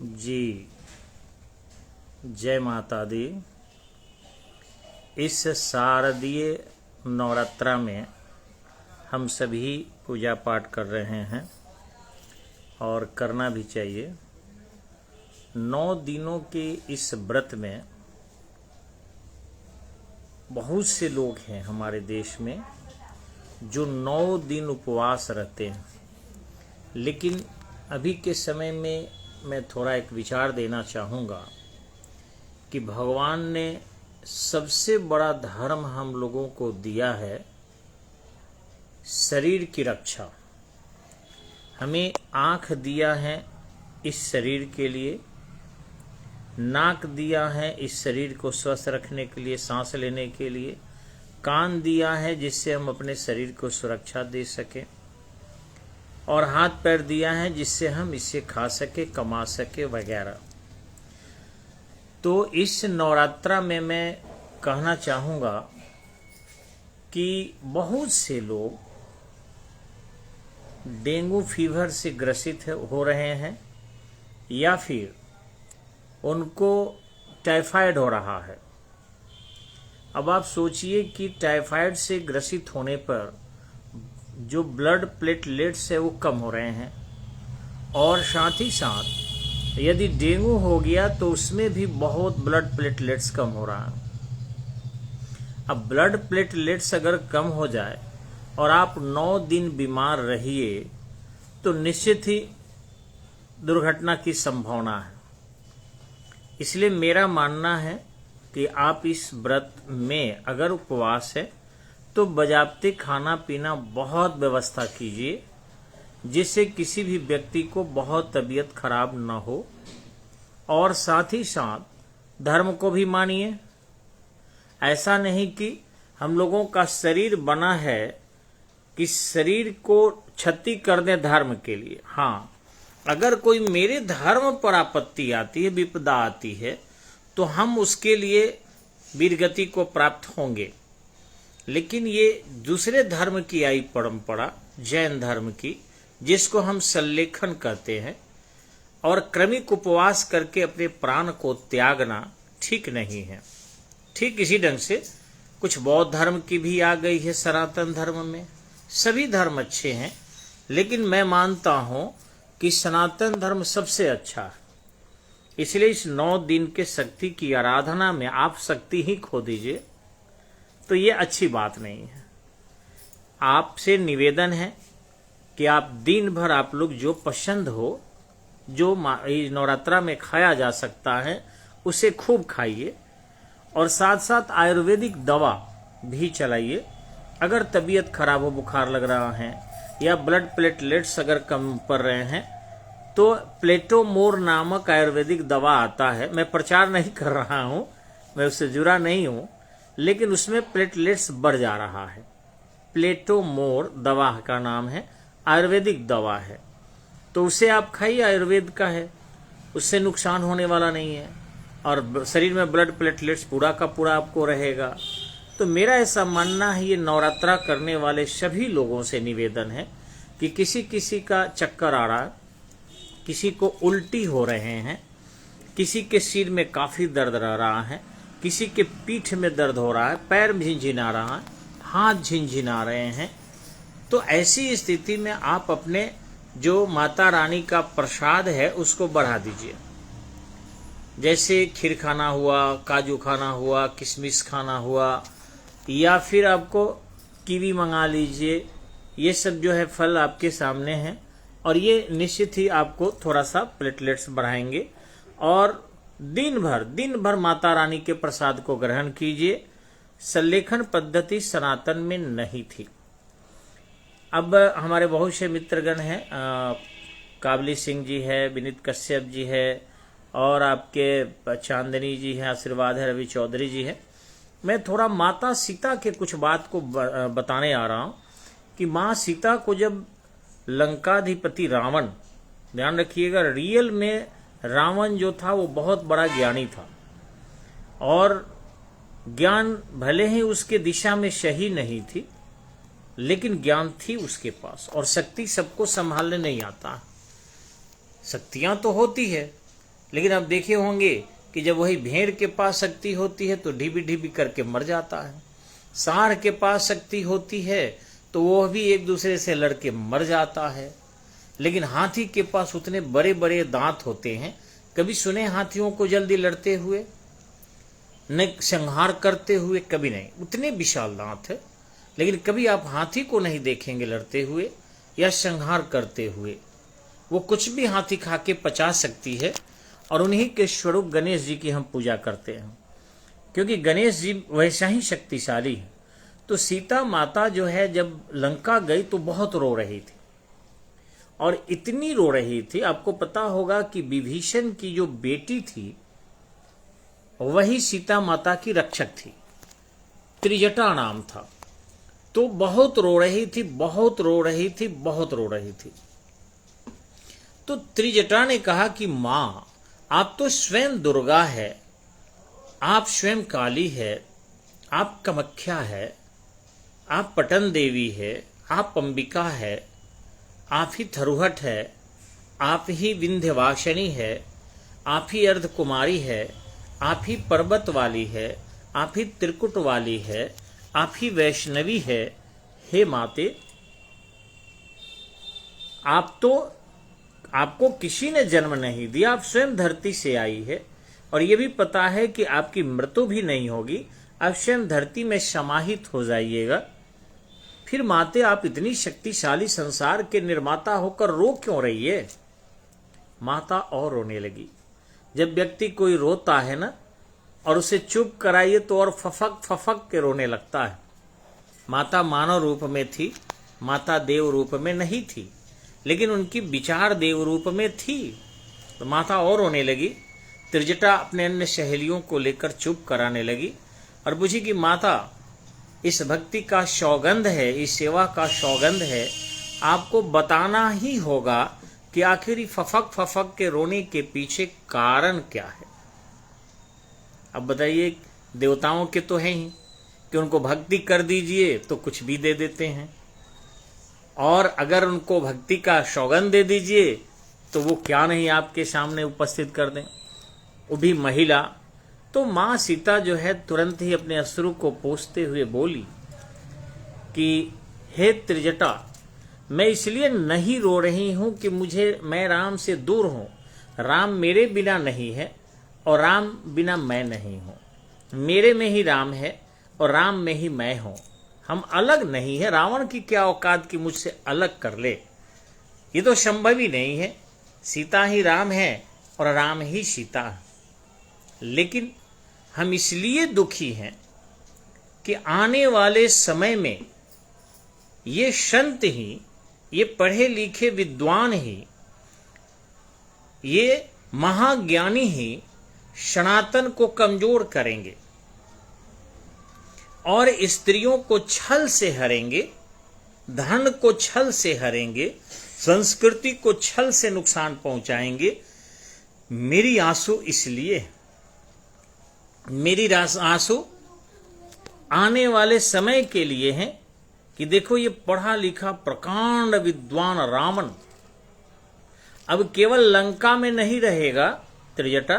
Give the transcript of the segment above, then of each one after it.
जी जय माता दी। इस शारदीय नवरात्रा में हम सभी पूजा पाठ कर रहे हैं और करना भी चाहिए। 9 दिनों के इस व्रत में बहुत से लोग हैं हमारे देश में जो 9 दिन उपवास रहते हैं, लेकिन अभी के समय में मैं थोड़ा एक विचार देना चाहूँगा कि भगवान ने सबसे बड़ा धर्म हम लोगों को दिया है शरीर की रक्षा। हमें आँख दिया है इस शरीर के लिए, नाक दिया है इस शरीर को स्वस्थ रखने के लिए, सांस लेने के लिए, कान दिया है जिससे हम अपने शरीर को सुरक्षा दे सकें, और हाथ पैर दिया है जिससे हम इसे खा सके, कमा सके वगैरह। तो इस नवरात्रा में मैं कहना चाहूँगा कि बहुत से लोग डेंगू फीवर से ग्रसित हो रहे हैं या फिर उनको टाइफाइड हो रहा है। अब आप सोचिए कि टाइफाइड से ग्रसित होने पर जो ब्लड प्लेटलेट्स है वो कम हो रहे हैं, और साथ ही साथ यदि डेंगू हो गया तो उसमें भी बहुत ब्लड प्लेटलेट्स कम हो रहा है। अब ब्लड प्लेटलेट्स अगर कम हो जाए और आप 9 दिन बीमार रहिए तो निश्चित ही दुर्घटना की संभावना है। इसलिए मेरा मानना है कि आप इस व्रत में अगर उपवास है तो बजाबते खाना पीना बहुत व्यवस्था कीजिए, जिससे किसी भी व्यक्ति को बहुत तबीयत खराब न हो, और साथ ही साथ धर्म को भी मानिए। ऐसा नहीं कि हम लोगों का शरीर बना है कि शरीर को क्षति कर दे धर्म के लिए। हाँ, अगर कोई मेरे धर्म पर आपत्ति आती है, विपदा आती है, तो हम उसके लिए वीरगति को प्राप्त होंगे। लेकिन ये दूसरे धर्म की आई परंपरा, जैन धर्म की, जिसको हम सल्लेखन कहते हैं, और क्रमिक उपवास करके अपने प्राण को त्यागना ठीक नहीं है। ठीक इसी ढंग से कुछ बौद्ध धर्म की भी आ गई है सनातन धर्म में। सभी धर्म अच्छे हैं, लेकिन मैं मानता हूं कि सनातन धर्म सबसे अच्छा है। इसलिए इस 9 दिन के शक्ति की आराधना में आप शक्ति ही खो दीजिए तो ये अच्छी बात नहीं है। आपसे निवेदन है कि आप दिन भर आप लोग जो पसंद हो, जो नवरात्रा में खाया जा सकता है, उसे खूब खाइए, और साथ साथ आयुर्वेदिक दवा भी चलाइए। अगर तबीयत खराब हो, बुखार लग रहा है या ब्लड प्लेटलेट्स अगर कम पड़ रहे हैं, तो प्लेटोमोर नामक आयुर्वेदिक दवा आता है। मैं प्रचार नहीं कर रहा हूं, मैं उससे जुड़ा नहीं हूं, लेकिन उसमें प्लेटलेट्स बढ़ जा रहा है। प्लेटोमोर दवा का नाम है, आयुर्वेदिक दवा है, तो उसे आप खाइए, आयुर्वेद का है, उससे नुकसान होने वाला नहीं है, और शरीर में ब्लड प्लेटलेट्स पूरा का पूरा आपको रहेगा। तो मेरा ऐसा मानना है, ये नवरात्रा करने वाले सभी लोगों से निवेदन है कि किसी किसी का चक्कर आ रहा है, किसी को उल्टी हो रहे हैं, किसी के सिर में काफी दर्द रह रहा है, किसी के पीठ में दर्द हो रहा है, पैर झिनझिना रहा है, हाथ झिनझिना रहे हैं, तो ऐसी स्थिति में आप अपने जो माता रानी का प्रसाद है उसको बढ़ा दीजिए। जैसे खीर खाना हुआ, काजू खाना हुआ, किशमिश खाना हुआ, या फिर आपको कीवी मंगा लीजिए। ये सब जो है फल आपके सामने हैं, और ये निश्चित ही आपको थोड़ा सा प्लेटलेट्स बढ़ाएंगे। और दिन भर माता रानी के प्रसाद को ग्रहण कीजिए। सल्लेखन पद्धति सनातन में नहीं थी। अब हमारे बहुत से मित्रगण हैं, काबली सिंह जी है, विनीत कश्यप जी है, और आपके चांदनी जी हैं, आशीर्वाद है, रवि चौधरी जी है। मैं थोड़ा माता सीता के कुछ बात को बताने आ रहा हूं कि माँ सीता को जब लंकाधिपति रावण, ध्यान रखिएगा, रियल में रावण जो था वो बहुत बड़ा ज्ञानी था, और ज्ञान भले ही उसके दिशा में सही नहीं थी, लेकिन ज्ञान थी उसके पास, और शक्ति सबको संभालने नहीं आता। शक्तियां तो होती है, लेकिन आप देखे होंगे कि जब वही भेड़ के पास शक्ति होती है तो ढीबी ढीबी करके मर जाता है। सांड के पास शक्ति होती है तो वो भी एक दूसरे से लड़के मर जाता है। लेकिन हाथी के पास उतने बड़े बड़े दांत होते हैं, कभी सुने हाथियों को जल्दी लड़ते हुए, न संहार करते हुए, कभी नहीं। उतने विशाल दांत है, लेकिन कभी आप हाथी को नहीं देखेंगे लड़ते हुए या संहार करते हुए। वो कुछ भी हाथी खा के पचा सकती है, और उन्हीं के स्वरूप गणेश जी की हम पूजा करते हैं, क्योंकि गणेश जी वैसा ही शक्तिशाली है। तो सीता माता जो है जब लंका गई तो बहुत रो रही थी, और इतनी रो रही थी, आपको पता होगा कि विभीषण की जो बेटी थी वही सीता माता की रक्षक थी, त्रिजटा नाम था। तो बहुत रो रही थी, बहुत रो रही थी, बहुत रो रही थी। तो त्रिजटा ने कहा कि मां, आप तो स्वयं दुर्गा है, आप स्वयं काली है, आप कामाख्या है, आप पटन देवी है, आप अंबिका है, आप ही थरुहट है, आप ही विंध्यवासिनी है, आप ही अर्धकुमारी है, आप ही पर्वत वाली है, आप ही त्रिकुट वाली है, आप ही वैष्णवी है। हे माते, आपको किसी ने जन्म नहीं दिया, आप स्वयं धरती से आई है, और ये भी पता है कि आपकी मृत्यु भी नहीं होगी, आप स्वयं धरती में समाहित हो जाइएगा। फिर माते, आप इतनी शक्तिशाली संसार के निर्माता होकर रो क्यों रही है? माता और रोने लगी। जब व्यक्ति कोई रोता है ना, और उसे चुप कराइए तो और फफक फफक के रोने लगता है। माता मानव रूप में थी, माता देव रूप में नहीं थी, लेकिन उनकी विचार देव रूप में थी। तो माता और रोने लगी। त्रिजटा अपने अन्य सहेलियों को लेकर चुप कराने लगी, और बुझी कि माता, इस भक्ति का सौगंध है, इस सेवा का सौगंध है, आपको बताना ही होगा कि आखिर फफक फफक के रोने के पीछे कारण क्या है। अब बताइए, देवताओं के तो हैं ही कि उनको भक्ति कर दीजिए तो कुछ भी दे देते हैं, और अगर उनको भक्ति का सौगंध दे दीजिए तो वो क्या नहीं आपके सामने उपस्थित कर दें, वो भी महिला। तो माँ सीता जो है तुरंत ही अपने अश्रु को पोंछते हुए बोली कि हे त्रिजटा, मैं इसलिए नहीं रो रही हूं कि मैं राम से दूर हूं। राम मेरे बिना नहीं है और राम बिना मैं नहीं हूं। मेरे में ही राम है और राम में ही मैं हूं। हम अलग नहीं है। रावण की क्या औकात कि मुझसे अलग कर ले, ये तो संभव ही नहीं है। सीता ही राम है और राम ही सीता है। लेकिन हम इसलिए दुखी हैं कि आने वाले समय में ये संत ही, ये पढ़े लिखे विद्वान ही, ये महाज्ञानी ही सनातन को कमजोर करेंगे और स्त्रियों को छल से हरेंगे, धन को छल से हरेंगे, संस्कृति को छल से नुकसान पहुंचाएंगे। मेरी आंसू इसलिए, मेरी आंसू आने वाले समय के लिए हैं कि देखो ये पढ़ा लिखा प्रकांड विद्वान रावण अब केवल लंका में नहीं रहेगा त्रिजटा,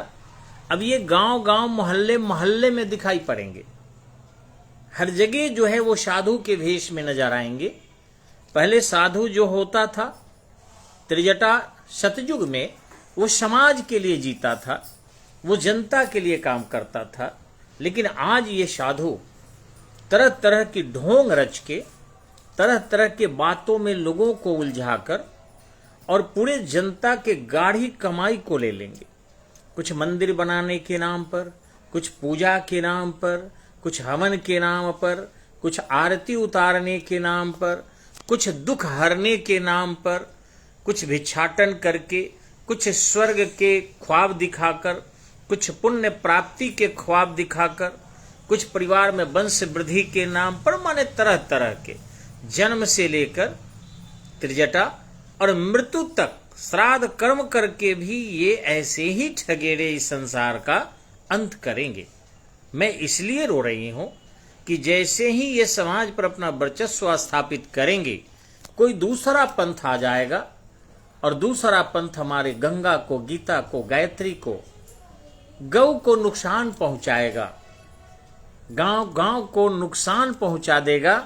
अब ये गांव गांव मोहल्ले मोहल्ले में दिखाई पड़ेंगे। हर जगह जो है वो साधु के भेष में नजर आएंगे। पहले साधु जो होता था त्रिजटा सतयुग में, वो समाज के लिए जीता था, वो जनता के लिए काम करता था। लेकिन आज ये साधु तरह तरह की ढोंग रच के, तरह तरह के बातों में लोगों को उलझाकर और पूरे जनता के गाढ़ी कमाई को ले लेंगे। कुछ मंदिर बनाने के नाम पर, कुछ पूजा के नाम पर, कुछ हवन के नाम पर, कुछ आरती उतारने के नाम पर, कुछ दुख हरने के नाम पर, कुछ भिक्षाटन करके, कुछ स्वर्ग के ख्वाब दिखाकर, कुछ पुण्य प्राप्ति के ख्वाब दिखाकर, कुछ परिवार में वंश वृद्धि के नाम पर, माने तरह तरह के, जन्म से लेकर त्रिजटा और मृत्यु तक श्राद्ध कर्म करके भी ये ऐसे ही ठगेरे इस संसार का अंत करेंगे। मैं इसलिए रो रही हूं कि जैसे ही ये समाज पर अपना वर्चस्व स्थापित करेंगे, कोई दूसरा पंथ आ जाएगा और दूसरा पंथ हमारे गंगा को, गीता को, गायत्री को, गौ को नुकसान पहुंचाएगा, गांव गांव को नुकसान पहुंचा देगा।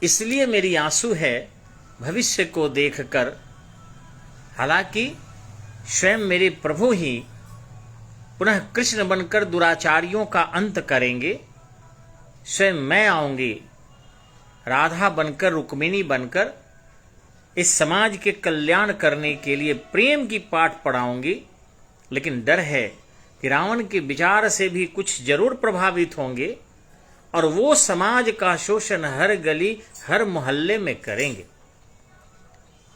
इसलिए मेरी आंसू है भविष्य को देखकर। हालांकि स्वयं मेरे प्रभु ही पुनः कृष्ण बनकर दुराचारियों का अंत करेंगे। स्वयं मैं आऊंगी राधा बनकर, रुक्मिणी बनकर, इस समाज के कल्याण करने के लिए प्रेम की पाठ पढ़ाऊंगी। लेकिन डर है कि रावण के विचार से भी कुछ जरूर प्रभावित होंगे और वो समाज का शोषण हर गली, हर मोहल्ले में करेंगे।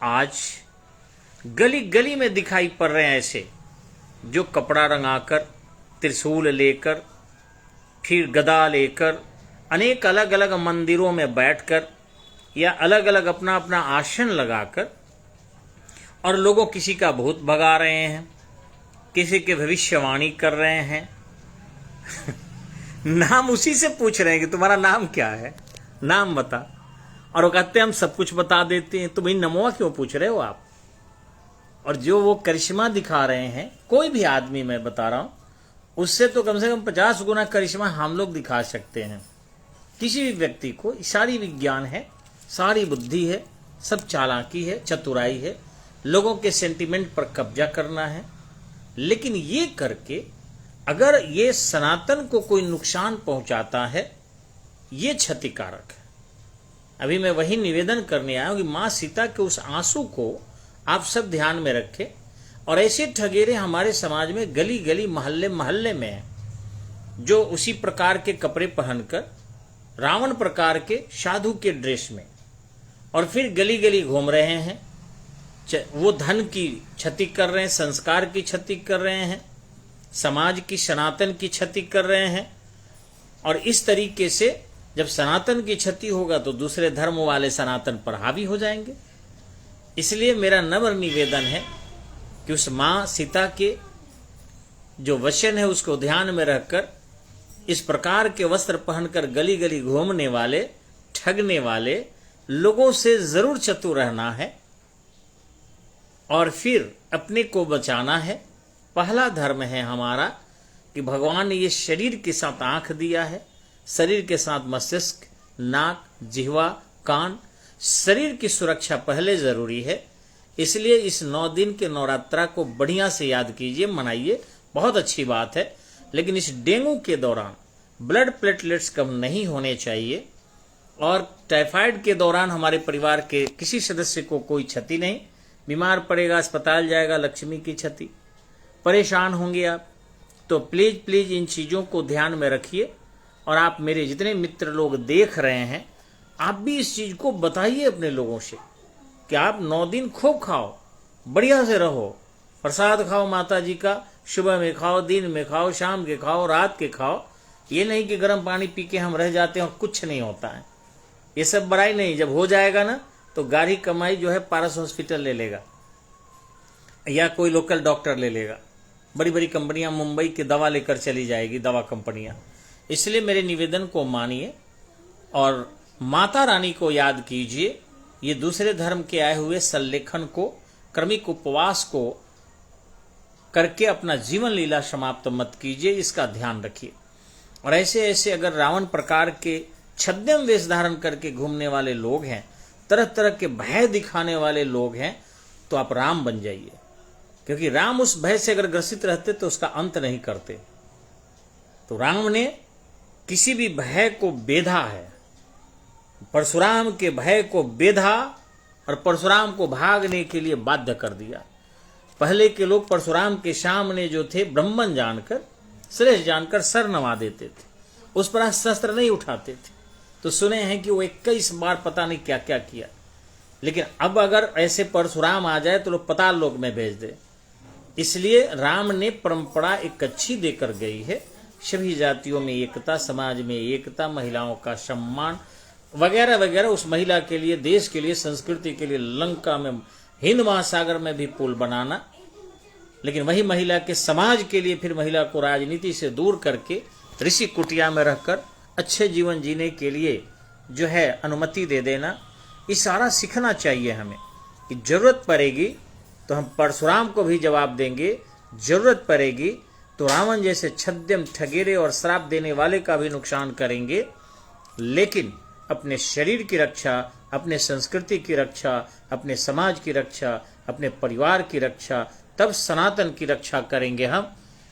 आज गली गली में दिखाई पड़ रहे हैं ऐसे जो कपड़ा रंगाकर, त्रिशूल लेकर, फिर गदा लेकर, अनेक अलग अलग मंदिरों में बैठकर या अलग अलग अपना अपना आसन लगाकर और लोगों किसी का भूत भगा रहे हैं, किसी के भविष्यवाणी कर रहे हैं। नाम उसी से पूछ रहे हैं कि तुम्हारा नाम क्या है, नाम बता। और वो कहते हैं हम सब कुछ बता देते हैं। तो भाई नमोआ क्यों पूछ रहे हो आप? और जो वो करिश्मा दिखा रहे हैं, कोई भी आदमी मैं बता रहा हूं, उससे तो कम से कम 50 गुना करिश्मा हम लोग दिखा सकते हैं। किसी भी व्यक्ति को सारी विज्ञान है, सारी बुद्धि है, सब चालाकी है, चतुराई है, लोगों के सेंटिमेंट पर कब्जा करना है। लेकिन ये करके अगर ये सनातन को कोई नुकसान पहुंचाता है, ये क्षतिकारक है। अभी मैं वही निवेदन करने आया हूं कि मां सीता के उस आंसू को आप सब ध्यान में रखें। और ऐसे ठगेरे हमारे समाज में गली गली, मोहल्ले मोहल्ले में हैं, जो उसी प्रकार के कपड़े पहनकर, रावण प्रकार के साधु के ड्रेस में, और फिर गली गली घूम रहे हैं। वो धन की क्षति कर रहे हैं, संस्कार की क्षति कर रहे हैं, समाज की, सनातन की क्षति कर रहे हैं। और इस तरीके से जब सनातन की क्षति होगा तो दूसरे धर्म वाले सनातन पर हावी हो जाएंगे। इसलिए मेरा नम्र निवेदन है कि उस मां सीता के जो वचन है उसको ध्यान में रखकर इस प्रकार के वस्त्र पहनकर गली गली घूमने वाले, ठगने वाले लोगों से जरूर चतुर रहना है और फिर अपने को बचाना है। पहला धर्म है हमारा कि भगवान ने ये शरीर के साथ आंख दिया है, शरीर के साथ मस्तिष्क, नाक, जिह्वा, कान, शरीर की सुरक्षा पहले जरूरी है। इसलिए इस 9 दिन के नवरात्रा को बढ़िया से याद कीजिए, मनाइए, बहुत अच्छी बात है। लेकिन इस डेंगू के दौरान ब्लड प्लेटलेट्स कम नहीं होने चाहिए और टाइफाइड के दौरान हमारे परिवार के किसी सदस्य को कोई क्षति नहीं। बीमार पड़ेगा, अस्पताल जाएगा, लक्ष्मी की क्षति, परेशान होंगे आप। तो प्लीज प्लीज इन चीजों को ध्यान में रखिए। और आप मेरे जितने मित्र लोग देख रहे हैं, आप भी इस चीज को बताइए अपने लोगों से कि आप 9 दिन खूब खाओ, बढ़िया से रहो, प्रसाद खाओ माता जी का, सुबह में खाओ, दिन में खाओ, शाम के खाओ, रात के खाओ। ये नहीं कि गर्म पानी पी के हम रह जाते हैं और कुछ नहीं होता है। ये सब बड़ाई नहीं। जब हो जाएगा ना तो गाढ़ी कमाई जो है पारस हॉस्पिटल ले लेगा या कोई लोकल डॉक्टर ले लेगा। बड़ी बड़ी कंपनियां मुंबई की दवा लेकर चली जाएगी, दवा कंपनियां। इसलिए मेरे निवेदन को मानिए और माता रानी को याद कीजिए। ये दूसरे धर्म के आए हुए सल्लेखन को, क्रमिक उपवास को करके अपना जीवन लीला समाप्त मत कीजिए, इसका ध्यान रखिए। और ऐसे ऐसे अगर रावण प्रकार के छद्म वेश धारण करके घूमने वाले लोग हैं, तरह तरह के भय दिखाने वाले लोग हैं, तो आप राम बन जाइए। क्योंकि राम उस भय से अगर ग्रसित रहते तो उसका अंत नहीं करते। तो राम ने किसी भी भय को बेधा है, परशुराम के भय को बेधा और परशुराम को भागने के लिए बाध्य कर दिया। पहले के लोग परशुराम के सामने जो थे, ब्राह्मण जानकर, श्रेष्ठ जानकर सर नवा देते थे, उस पर शस्त्र नहीं उठाते थे। तो सुने हैं कि वो 21 बार पता नहीं क्या क्या किया। लेकिन अब अगर ऐसे परशुराम आ जाए तो लोग पताल लोक में भेज दे। इसलिए राम ने परंपरा एक अच्छी देकर गई है, सभी जातियों में एकता, समाज में एकता, महिलाओं का सम्मान वगैरह वगैरह। उस महिला के लिए, देश के लिए, संस्कृति के लिए लंका में, हिंद महासागर में भी पुल बनाना। लेकिन वही महिला के समाज के लिए फिर महिला को राजनीति से दूर करके ऋषि कुटिया में रहकर अच्छे जीवन जीने के लिए जो है अनुमति दे देना, ये सारा सीखना चाहिए हमें कि जरूरत पड़ेगी तो हम परशुराम को भी जवाब देंगे, जरूरत पड़ेगी तो रावण जैसे छद्म ठगेरे और श्राप देने वाले का भी नुकसान करेंगे, लेकिन अपने शरीर की रक्षा, अपने संस्कृति की रक्षा, अपने समाज की रक्षा, अपने परिवार की रक्षा, तब सनातन की रक्षा करेंगे।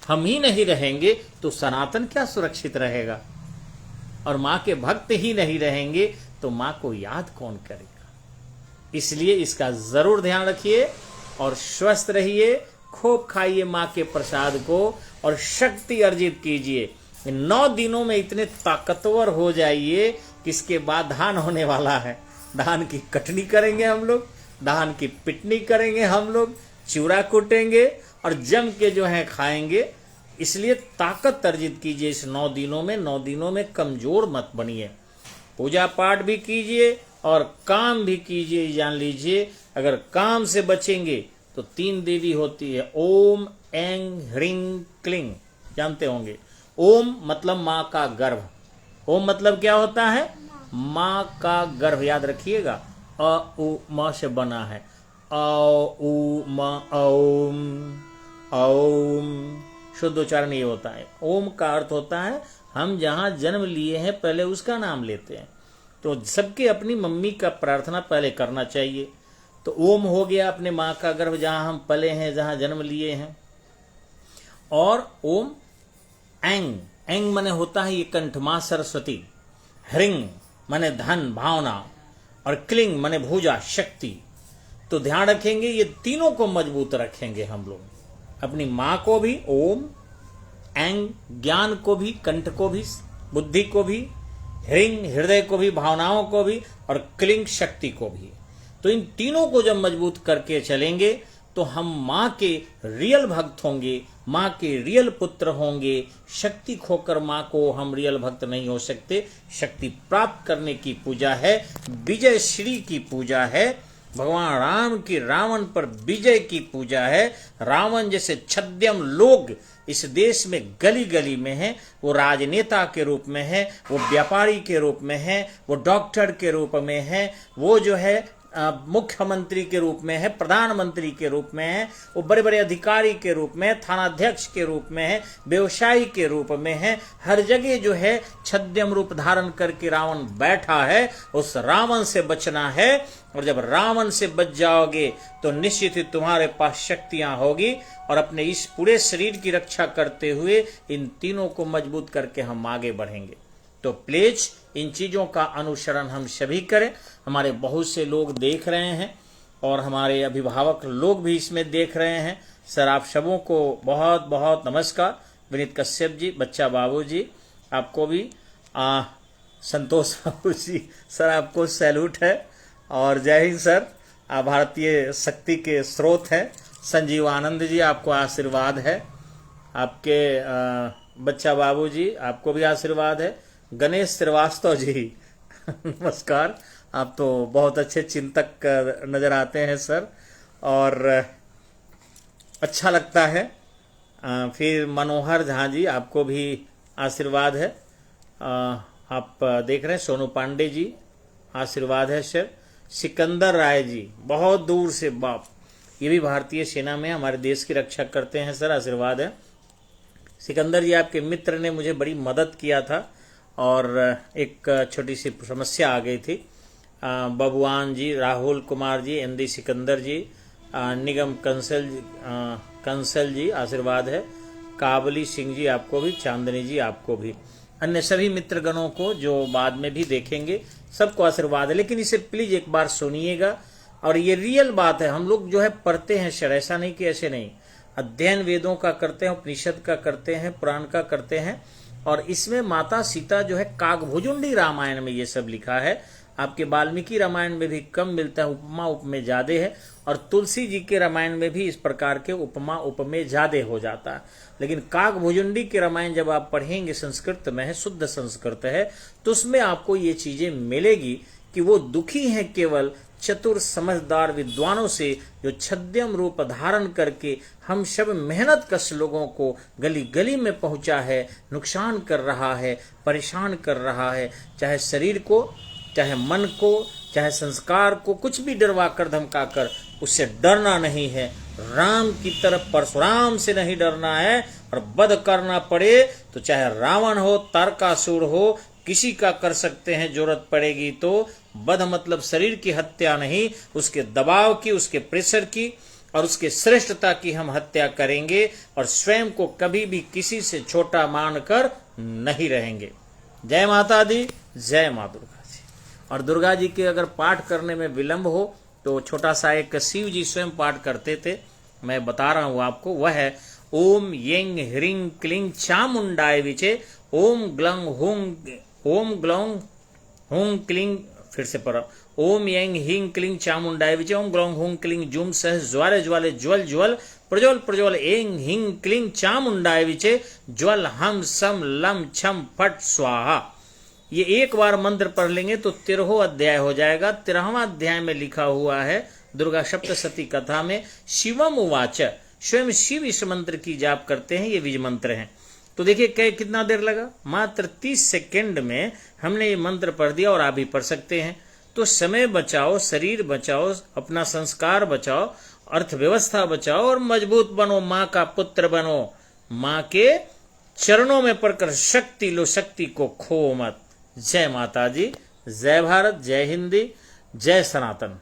हम ही नहीं रहेंगे तो सनातन क्या सुरक्षित रहेगा? और माँ के भक्त ही नहीं रहेंगे तो माँ को याद कौन करेगा? इसलिए इसका जरूर ध्यान रखिए और स्वस्थ रहिए, खूब खाइए माँ के प्रसाद को और शक्ति अर्जित कीजिए। 9 दिनों में इतने ताकतवर हो जाइए कि इसके बाद धान होने वाला है। धान की कटनी करेंगे हम लोग, धान की पिटनी करेंगे हम लोग, चूड़ा कूटेंगे और जम के जो है खाएंगे। इसलिए ताकत अर्जित कीजिए इस 9 दिनों में। 9 दिनों में कमजोर मत बनिए, पूजा पाठ भी कीजिए और काम भी कीजिए। जान लीजिए अगर काम से बचेंगे तो 3 देवी होती है, ओम ऐं ह्रीं क्लीं, जानते होंगे। ओम मतलब माँ का गर्भ, ओम मतलब क्या होता है? माँ का गर्भ, याद रखिएगा। अ उ म से बना है, अ उ म ओम, ओम शुद्ध उच्चारण ये होता है। ओम का अर्थ होता है हम जहाँ जन्म लिए हैं पहले उसका नाम लेते हैं। तो सबके अपनी मम्मी का प्रार्थना पहले करना चाहिए। तो ओम हो गया अपने माँ का गर्भ, जहाँ हम पले हैं, जहाँ जन्म लिए हैं। और ओम ऐं, ऐं माने होता है ये कंठ, माँ सरस्वती। ह्रीं माने धन भावना, और क्लिंग माने भुजा शक्ति। तो ध्यान रखेंगे ये तीनों को मजबूत रखेंगे हम लोग, अपनी माँ को भी ओम, ऐं ज्ञान को भी, कंठ को भी, बुद्धि को भी, ह्रीं हृदय को भी, भावनाओं को भी, और क्लिंग शक्ति को भी। तो इन तीनों को जब मजबूत करके चलेंगे तो हम माँ के रियल भक्त होंगे, माँ के रियल पुत्र होंगे। शक्ति खोकर माँ को हम रियल भक्त नहीं हो सकते। शक्ति प्राप्त करने की पूजा है, विजय श्री की पूजा है, भगवान राम की रावण पर विजय की पूजा है। रावण जैसे छद्म लोग इस देश में गली गली में हैं। वो राजनेता के रूप में है, वो व्यापारी के रूप में है, वो डॉक्टर के रूप में है, वो जो है मुख्यमंत्री के रूप में है, प्रधानमंत्री के रूप में है, वो बड़े बड़े अधिकारी के रूप में, थानाध्यक्ष के रूप में है, व्यवसायी के रूप में है। हर जगह जो है छद्म रूप धारण करके रावण बैठा है। उस रावण से बचना है, और जब रावण से बच जाओगे तो निश्चित ही तुम्हारे पास शक्तियां होगी। और अपने इस पूरे शरीर की रक्षा करते हुए इन तीनों को मजबूत करके हम आगे बढ़ेंगे। तो प्लीज इन चीजों का अनुसरण हम सभी करें। हमारे बहुत से लोग देख रहे हैं और हमारे अभिभावक लोग भी इसमें देख रहे हैं। सर आप सबों को बहुत बहुत नमस्कार। विनीत कश्यप जी, बच्चा बाबू जी, आपको भी संतोष बाबू जी, सर आपको सैल्यूट है और जय हिंद सर। आप भारतीय शक्ति के स्रोत हैं। संजीव आनंद जी आपको आशीर्वाद है। आपके बच्चा बाबू जी आपको भी आशीर्वाद है। गणेश श्रीवास्तव जी नमस्कार, आप तो बहुत अच्छे चिंतक नजर आते हैं सर, और अच्छा लगता है। फिर मनोहर झा जी आपको भी आशीर्वाद है। आप देख रहे हैं सोनू पांडे जी आशीर्वाद है सर। सिकंदर राय जी बहुत दूर से, बाप, ये भी भारतीय सेना में हमारे देश की रक्षा करते हैं सर, आशीर्वाद है। सिकंदर जी आपके मित्र ने मुझे बड़ी मदद किया था और एक छोटी सी समस्या आ गई थी। बबुआन जी, राहुल कुमार जी, एनडी सिकंदर जी, निगम कंसल जी आशीर्वाद है। काबली सिंह जी आपको भी, चांदनी जी आपको भी, अन्य सभी मित्रगणों को जो बाद में भी देखेंगे सबको आशीर्वाद है। लेकिन इसे प्लीज एक बार सुनिएगा, और ये रियल बात है। हम लोग जो है पढ़ते हैं सर, ऐसा नहीं कि ऐसे नहीं, अध्ययन वेदों का करते हैं, उपनिषद का करते हैं, पुराण का करते हैं। और इसमें माता सीता जो है काकभुजुंडी रामायण में ये सब लिखा है। आपके वाल्मीकि रामायण में भी कम मिलता है, उपमा उपमेय ज्यादा है, और तुलसी जी के रामायण में भी इस प्रकार के उपमा उपमेय ज्यादा हो जाता है। लेकिन काकभुजुंडी के रामायण जब आप पढ़ेंगे, संस्कृत में है, शुद्ध संस्कृत है, तो उसमें आपको ये चीजें मिलेगी कि वो दुखी हैं केवल चतुर समझदार विद्वानों से, जो छद्म रूप धारण करके हम सब मेहनत कश लोगों को गली गली में पहुंचा है, नुकसान कर रहा है, परेशान कर रहा है, चाहे शरीर को, चाहे मन को, चाहे संस्कार को, कुछ भी डरवा कर धमका कर, उससे डरना नहीं है। राम की तरफ परशुराम से नहीं डरना है। और वध करना पड़े तो चाहे रावण हो, तारकासुर हो, किसी का कर सकते हैं जरूरत पड़ेगी तो। वध मतलब शरीर की हत्या नहीं, उसके दबाव की, उसके प्रेशर की और उसके श्रेष्ठता की हम हत्या करेंगे और स्वयं को कभी भी किसी से छोटा मानकर नहीं रहेंगे। जय माता दी, जय माँ दुर्गा जी। और दुर्गा जी के अगर पाठ करने में विलंब हो तो छोटा सा एक शिव जी स्वयं पाठ करते थे, मैं बता रहा हूं आपको, वह है ओम येंग ह्रीं क्लीं चामुंडाय विचे ओम ग्लंग हुं क्लीं, फिर से पर ओम येंग ह्रीं क्लीं चामुंडाय विचे ओम ग्लौं हुं क्लीं जुम सह ज्वाले ज्वाले ज्वल ज्वल प्रज्वल प्रज्वल एंग ह्रीं क्लीं चामुंडाय विचे ज्वल हम सम लम छम फट स्वाहा। ये एक बार मंत्र पढ़ लेंगे तो 13वां अध्याय हो जाएगा। 13वां अध्याय में लिखा हुआ है दुर्गा सप्तशती कथा में, शिवम उवाच, स्वयं शिव इस मंत्र की जाप करते हैं, ये बीज मंत्र हैं। तो देखिए कितना देर लगा, मात्र 30 सेकंड में हमने ये मंत्र पढ़ दिया और आप भी पढ़ सकते हैं। तो समय बचाओ, शरीर बचाओ, अपना संस्कार बचाओ, अर्थव्यवस्था बचाओ और मजबूत बनो, माँ का पुत्र बनो, माँ के चरणों में पड़कर शक्ति लो, शक्ति को खो मत। जय माता जी, जय भारत, जय हिंदी, जय सनातन।